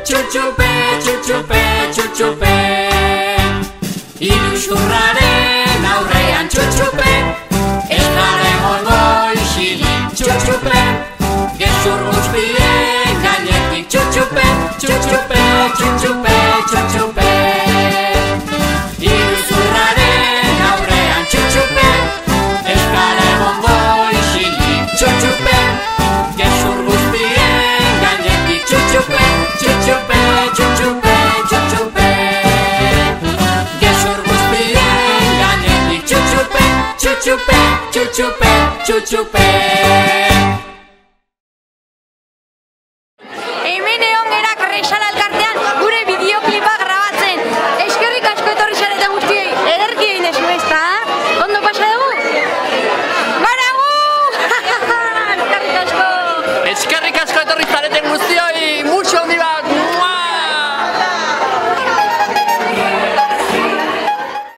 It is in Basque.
txutxupe, txutxupe, txutxupe. Iruzurraren aurrean txutxupe, ez gara egongo isilik txutxupe. Gezur guztien gainetik txutxupe, txutxupe, txutxupe, txutxupe. Iruzurraren aurrean txutxupe, ez gara egongo isilik txutxupe. Gezur guztien gainetik txutxupe, txutxupe, txutxupe, txutxupe. Gezur guztien gainetik txutxupe, txutxupe, txutxupe, txutxupe.